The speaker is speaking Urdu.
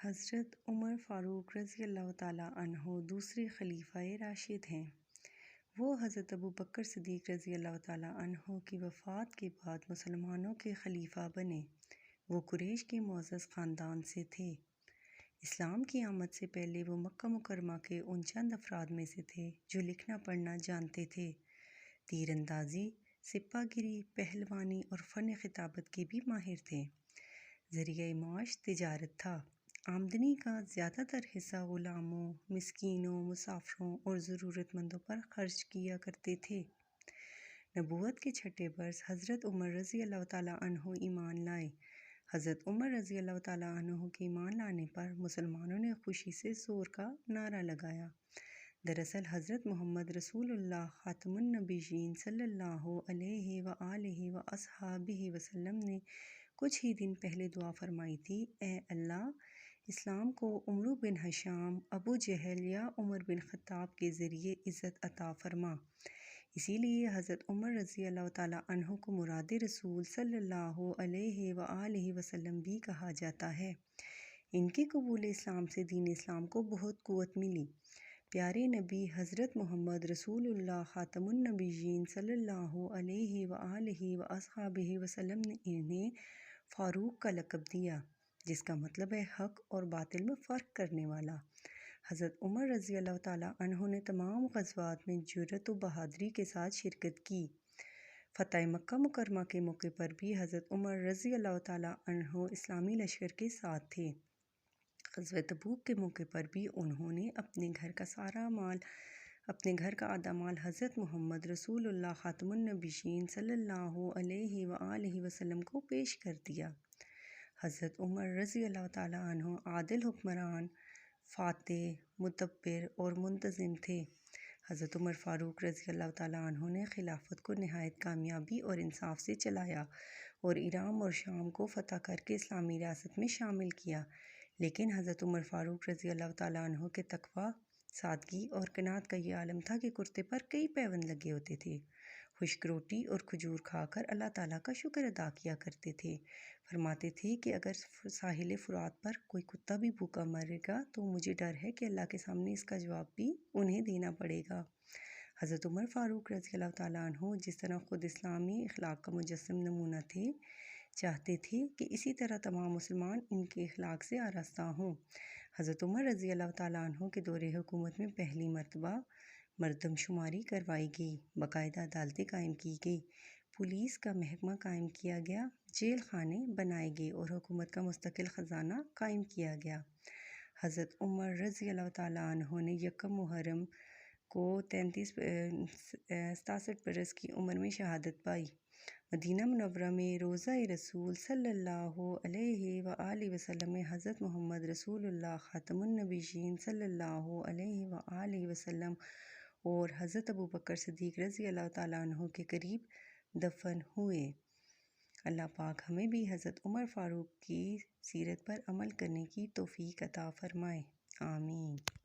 حضرت عمر فاروق رضی اللہ تعالیٰ عنہ دوسرے خلیفہ راشد ہیں۔ وہ حضرت ابوبکر صدیق رضی اللہ تعالیٰ عنہ کی وفات کے بعد مسلمانوں کے خلیفہ بنے۔ وہ قریش کے معزز خاندان سے تھے۔ اسلام کی آمد سے پہلے وہ مکہ مکرمہ کے ان چند افراد میں سے تھے جو لکھنا پڑھنا جانتے تھے۔ تیر اندازی، سپہ گیری، پہلوانی اور فن خطابت کے بھی ماہر تھے۔ ذریعہ معاش تجارت تھا۔ آمدنی کا زیادہ تر حصہ غلاموں، مسکینوں، مسافروں اور ضرورت مندوں پر خرچ کیا کرتے تھے۔ نبوت کے چھٹے برس حضرت عمر رضی اللہ تعالیٰ عنہ ایمان لائے۔ حضرت عمر رضی اللہ تعالیٰ عنہ کے ایمان لانے پر مسلمانوں نے خوشی سے زور کا نعرہ لگایا۔ دراصل حضرت محمد رسول اللہ خاتم النبیین صلی اللہ علیہ وآلہ وصحبہ وسلم نے کچھ ہی دن پہلے دعا فرمائی تھی، اے اللہ، اسلام کو عمرو بن ہشام، ابو جہل یا عمر بن خطاب کے ذریعے عزت عطا فرما۔ اسی لیے حضرت عمر رضی اللہ تعالیٰ عنہ کو مراد رسول صلی اللہ علیہ وآلہ وسلم بھی کہا جاتا ہے۔ ان کے قبول اسلام سے دین اسلام کو بہت قوت ملی۔ پیارے نبی حضرت محمد رسول اللہ خاتم النبیین صلی اللہ علیہ وآلہ وصحبہ وسلم نے انہیں فاروق کا لقب دیا، جس کا مطلب ہے حق اور باطل میں فرق کرنے والا۔ حضرت عمر رضی اللہ تعالیٰ عنہ نے تمام غزوات میں جرأت و بہادری کے ساتھ شرکت کی۔ فتح مکہ مکرمہ کے موقع پر بھی حضرت عمر رضی اللہ تعالیٰ عنہ اسلامی لشکر کے ساتھ تھے۔ غزوہ تبوک کے موقع پر بھی انہوں نے اپنے گھر کا آدھا مال حضرت محمد رسول اللہ خاتم النبیین صلی اللہ علیہ وآلہ وسلم کو پیش کر دیا۔ حضرت عمر رضی اللہ تعالیٰ عنہ عادل حکمران، فاتح، مدبر اور منتظم تھے۔ حضرت عمر فاروق رضی اللہ تعالیٰ عنہ نے خلافت کو نہایت کامیابی اور انصاف سے چلایا اور ایران اور شام کو فتح کر کے اسلامی ریاست میں شامل کیا۔ لیکن حضرت عمر فاروق رضی اللہ تعالیٰ عنہ کے تقویٰ، سادگی اور قناعت کا یہ عالم تھا کہ کرتے پر کئی پیوند لگے ہوتے تھے۔ خشک روٹی اور کھجور کھا کر اللہ تعالیٰ کا شکر ادا کیا کرتے تھے۔ فرماتے تھے کہ اگر ساحل فرات پر کوئی کتا بھی بھوکا مرے گا تو مجھے ڈر ہے کہ اللہ کے سامنے اس کا جواب بھی انہیں دینا پڑے گا۔ حضرت عمر فاروق رضی اللہ تعالیٰ عنہ جس طرح خود اسلامی اخلاق کا مجسم نمونہ تھے، چاہتے تھے کہ اسی طرح تمام مسلمان ان کے اخلاق سے آراستہ ہوں۔ حضرت عمر رضی اللہ تعالیٰ عنہ کے دور حکومت میں پہلی مرتبہ مردم شماری کروائی گئی، باقاعدہ عدالتیں قائم کی گئی، پولیس کا محکمہ قائم کیا گیا، جیل خانے بنائے گئے اور حکومت کا مستقل خزانہ قائم کیا گیا۔ حضرت عمر رضی اللہ تعالیٰ عنہ نے یکم محرم کو 67 برس کی عمر میں شہادت پائی۔ مدینہ منورہ میں روضہ رسول صلی اللہ علیہ وآلہ وسلم میں حضرت محمد رسول اللہ خاتم النبیین صلی اللہ علیہ وآلہ وسلم اور حضرت ابوبکر صدیق رضی اللہ تعالیٰ عنہ کے قریب دفن ہوئے۔ اللہ پاک ہمیں بھی حضرت عمر فاروق کی سیرت پر عمل کرنے کی توفیق عطا فرمائے۔ آمین۔